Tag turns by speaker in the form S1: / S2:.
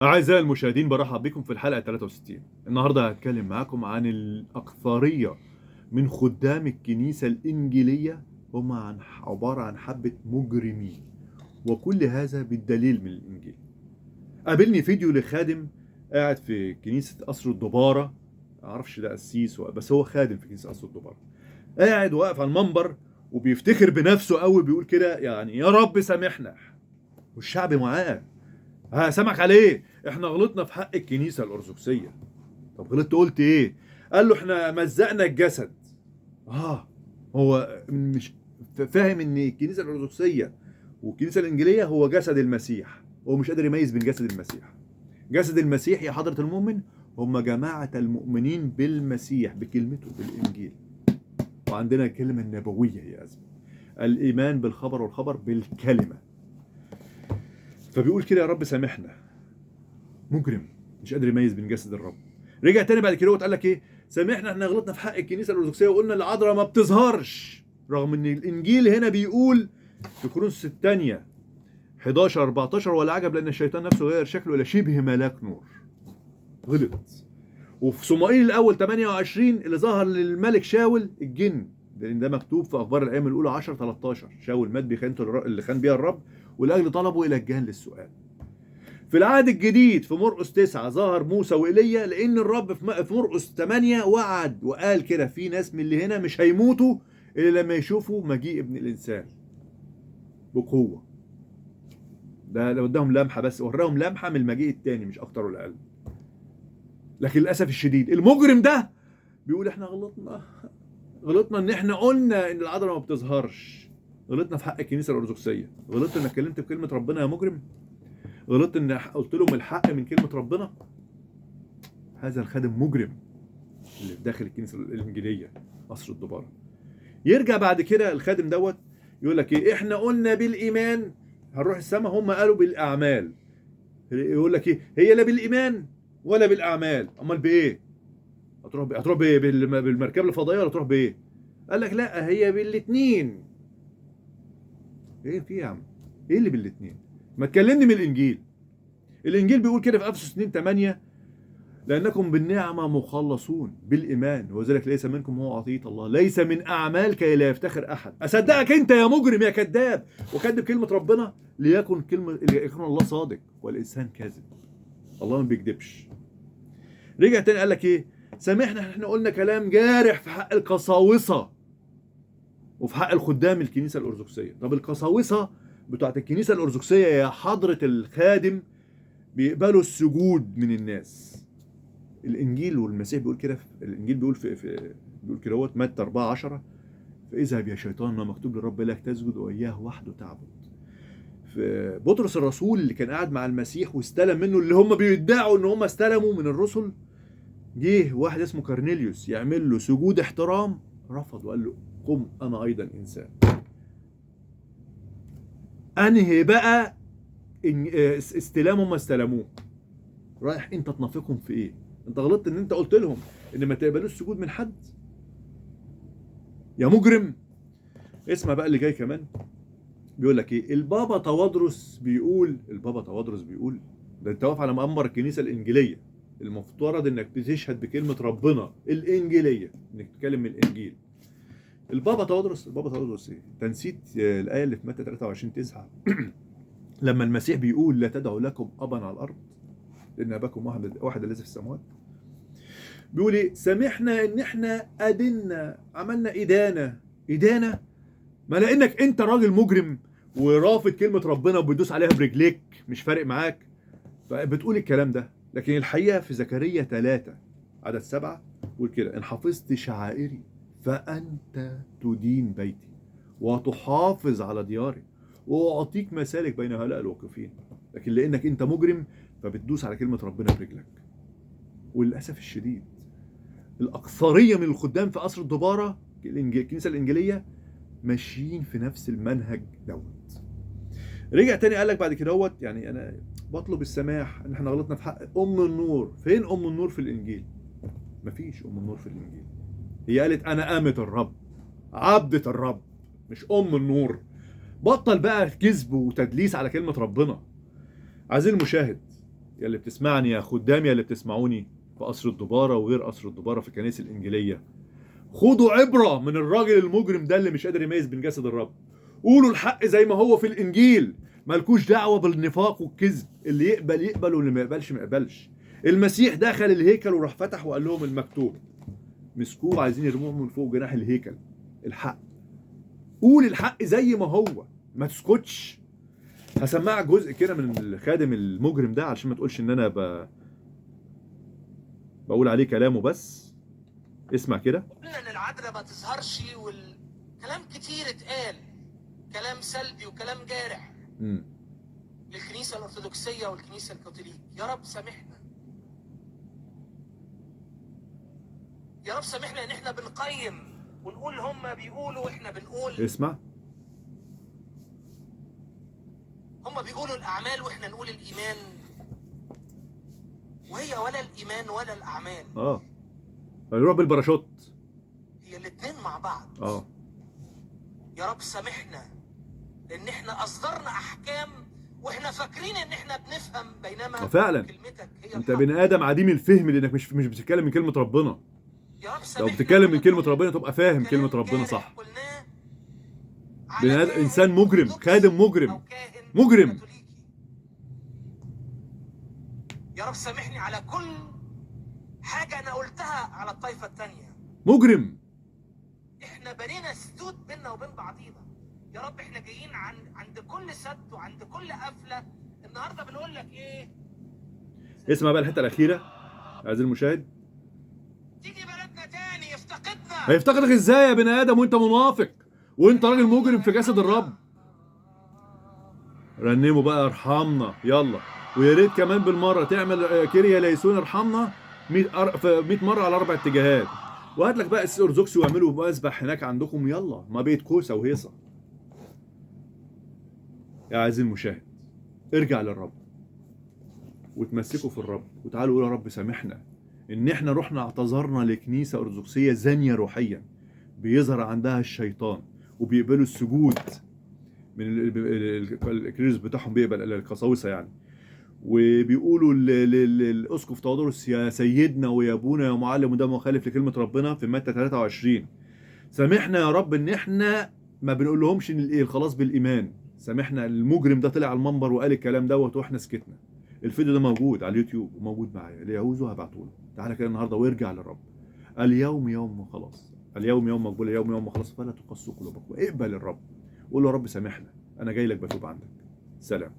S1: أعزائي المشاهدين، برحب بكم في الحلقة 63. النهاردة هتكلم معاكم عن الأكثرية من خدام الكنيسة الإنجيلية هم عبارة عن حبة مجرمين، وكل هذا بالدليل من الإنجيل. قابلني فيديو لخادم قاعد في كنيسة قصر الدبارة، معرفش ده قسيس بس هو خادم في كنيسة قصر الدبارة، قاعد واقف على المنبر وبيفتخر بنفسه قوي، بيقول كده يعني يا رب سامحنا، والشعب معاه سامحك على ايه؟ احنا غلطنا في حق الكنيسه الارثوذكسيه. طب غلطت قلت ايه؟ قال له احنا مزقنا الجسد. هو مش فاهم ان الكنيسه الارثوذكسيه والكنيسه الانجيليه هو جسد المسيح، هو مش قادر يميز بين جسد المسيح. جسد المسيح يا حضره المؤمن هم جماعه المؤمنين بالمسيح بكلمته بالانجيل، وعندنا الكلمه النبويه هي أزمة. الايمان بالخبر والخبر بالكلمه. فبيقول كده يا رب سامحنا، مجرم مش قادر يميز بين جسد الرب. رجع تاني بعد كده وقال لك ايه؟ سامحنا احنا غلطنا في حق الكنيسه الارثوذكسيه وقلنا العذراء ما بتظهرش، رغم ان الانجيل هنا بيقول في كورنثوس الثانيه 11 14 ولا عجب لان الشيطان نفسه غير شكله الى شبه ملاك نور. غلط. وفي صموئيل الاول 28 اللي ظهر للملك شاول الجن، لان ده مكتوب في اخبار الايام الاولى 10 13. شاول مات بخيانته اللي خان بيها الرب، ولاجل طلبه الى الجان للسؤال. في العهد الجديد في مرقس 9 ظهر موسى وإيليا، لأن الرب في مرقس 8 وعد وقال كده في ناس من اللي هنا مش هيموتوا إلا لما يشوفوا مجيء ابن الإنسان بقوة. ده لو اداهم لمحة بس، وراهم لمحة من المجيء التاني مش أكتر ولا أقل. لكن للأسف الشديد المجرم ده بيقول احنا غلطنا إن احنا قلنا إن العذراء ما بتظهرش. غلطنا في حق الكنيسة الأرثوذكسية. غلطت إنك اتكلمت بكلمة ربنا يا مجرم. غلطت إن قلت لهم الحق من كلمة ربنا. هذا الخادم مجرم اللي في داخل الكنيسه الانجيليه قصر الدباره. يرجع بعد كده الخادم دوت يقول لك ايه؟ احنا قلنا بالايمان هنروح السماء، هم قالوا بالاعمال. يقول لك ايه؟ هي لا بالايمان ولا بالاعمال، امال بايه؟ هتروح بالمركبه الفضائيه ولا تروح بايه؟ قال لك لا هي بالاثنين. ايه في يا عم؟ ايه اللي بالاثنين؟ ما تكلمني من الانجيل. الانجيل بيقول كده في افسس 2 8 لأنكم بالنعمة مخلصون بالإيمان، وذلك ليس منكم هو عطية الله، ليس من أعمال كي لا يفتخر أحد. أصدقك أنت يا مجرم يا كذاب وكذب كلمة ربنا؟ ليكن الله صادق والإنسان كاذب. الله ما بيكذبش. رجع تاني قال لك إيه؟ سامحنا احنا قلنا كلام جارح في حق القساوسة وفي حق الخدام الكنيسة الأرثوذكسية. طب القساوسة بتاعت الكنيسة الأرثوذكسية يا حضرة الخادم بيقبلوا السجود من الناس. الانجيل والمسيح بيقول كده، الانجيل بيقول بيقول كده هو متى 4 10 فاذهب يا شيطان ما مكتوب للرب لك تسجد واياه وحده تعبد. في بطرس الرسول اللي كان قاعد مع المسيح واستلم منه اللي هم بيدعوا ان هم استلموا من الرسل، جه واحد اسمه كارنيليوس يعمل له سجود احترام، رفض وقال له قم انا ايضا انسان. انهي بقى استلامهم ما استلموه؟ رايح انت تنافقهم في ايه؟ انت غلطت ان انت قلت لهم ان ما تقبلوش سجود من حد يا مجرم. اسمع بقى اللي جاي كمان. بيقول لك ايه؟ البابا توادرس بيقول ده انت واقف على منبر الكنيسه الانجيليه، المفترض انك بتشهد بكلمه ربنا الانجيليه، انك تتكلم من الانجيل. البابا توادرس ايه؟ انت نسيت الايه اللي في متى 23 9 لما المسيح بيقول لا تدعوا لكم ابا على الارض لان اباكم واحد الذي في السماوات. بيقول ايه؟ سامحنا ان احنا عملنا ادانه ما لانك انت راجل مجرم ورافض كلمه ربنا وبتدوس عليها برجليك مش فارق معاك فبتقول الكلام ده. لكن الحقيقه في زكريا 3 عدد 7 بيقول كده ان حفظت شعائري فانت تدين بيتي وتحافظ على دياري واعطيك مسالك بين هؤلاء الواقفين. لكن لانك انت مجرم فبتدوس على كلمه ربنا برجلك. وللاسف الشديد الأكثرية من الخدام في قصر الدبارة الكنيسة الإنجيلية ماشيين في نفس المنهج دوت. رجع تاني قال لك بعد كده دوت يعني أنا بطلب السماح إن إحنا غلطنا في حق أم النور. فين أم النور في الإنجيل؟ مفيش أم النور في الإنجيل. هي قالت أنا أمة الرب، عبدة الرب، مش أم النور. بطل بقى كذب وتدليس على كلمة ربنا. عزيزي المشاهد، يا اللي بتسمعني، يا خدامي، يا اللي بتسمعوني في قصر الدبارة وغير قصر الدبارة في الكنائس الإنجيلية، خدوا عبرة من الراجل المجرم ده اللي مش قادر يميز بين جسد الرب. قولوا الحق زي ما هو في الإنجيل، مالكوش دعوة بالنفاق والكذب، اللي يقبل يقبل واللي ما يقبلش ما يقبلش. المسيح دخل الهيكل وراح فتح وقال لهم المكتوب، مسكوه عايزين يرموه من فوق جناح الهيكل. الحق، قول الحق زي ما هو، ما تسكتش. هسمعك جزء كده من الخادم المجرم ده علشان ما تقولش ان انا بقول عليه كلامه بس. اسمع كده.
S2: قلنا ان العذراء ما تظهرش، والكلام كتير اتقال، كلام سلبي وكلام جارح للكنيسه الارثوذكسيه والكنيسه الكاثوليك. يا رب سامحنا، يا رب سامحنا ان احنا بنقيم ونقول هم بيقولوا واحنا بنقول.
S1: اسمع.
S2: هم بيقولوا الاعمال واحنا نقول الايمان، وهي ولا الايمان ولا الاعمال.
S1: يروح بالباراشوت،
S2: هي الاثنين مع بعض. يا رب سامحنا ان احنا اصدرنا احكام واحنا فاكرين ان احنا بنفهم، بينما
S1: فعلا
S2: كلمتك هي
S1: انت بني ادم عديم الفهم، لانك مش بتتكلم من كلمه ربنا.
S2: يا رب
S1: لو بتتكلم من كلمه ربنا تبقى فاهم كلمه ربنا صح. بني ادم، انسان مجرم، خادم مجرم، مجرم.
S2: يا رب سامحني على كل حاجه انا قلتها على الطائفه الثانيه.
S1: مجرم.
S2: احنا بنينا سدود بيننا وبين بعضينا. يا رب احنا جايين عند كل سد وعند كل قفله النهارده بنقول لك ايه؟
S1: اسمع بقى الحته الاخيره عايز المشاهد.
S2: تيجي بلدنا تاني يفتقدنا.
S1: هيفتقدك ازاي يا بني ادم وانت منافق وانت راجل مجرم في جسد الرب؟ رنموا بقى ارحمنا يلا، ويا ريت كمان بالمره تعمل كيريا ليسون ارحمنا 100 مره على 4 اتجاهات، وهات لك بقى السيس ارثوذكسي واعملوا مسبح هناك عندكم يلا، ما بيت كوسه وهيصه. يا عزيزي المشاهد، ارجع للرب وتمسكوا في الرب وتعالوا قولوا يا رب سامحنا ان احنا رحنا اعتذرنا لكنيسه ارثوذكسيه زانيه روحيا بيظهر عندها الشيطان وبيقبلوا السجود من الكريس بتاعهم، بيقبل القساوسه يعني، وبيقولوا للاسقف تواضروس يا سيدنا ويا ابونا يا معلم، وده مخالف لكلمه ربنا في متى 23. سامحنا يا رب ان احنا ما بنقول لهمش ان الخلاص بالايمان. سامحنا المجرم ده طلع على المنبر وقال الكلام دوت واحنا سكتنا. الفيديو ده موجود على اليوتيوب وموجود معايا، اللي يعوزه هبعته له. تعالى كده النهارده وارجع للرب. اليوم يوم خلاص، اليوم يوم مقبول، اليوم يوم خلاص، فلا تقسوا قلوبكم. اقبل الرب، قول له يا رب سامحنا، انا جاي لك بتوب عندك. سلام.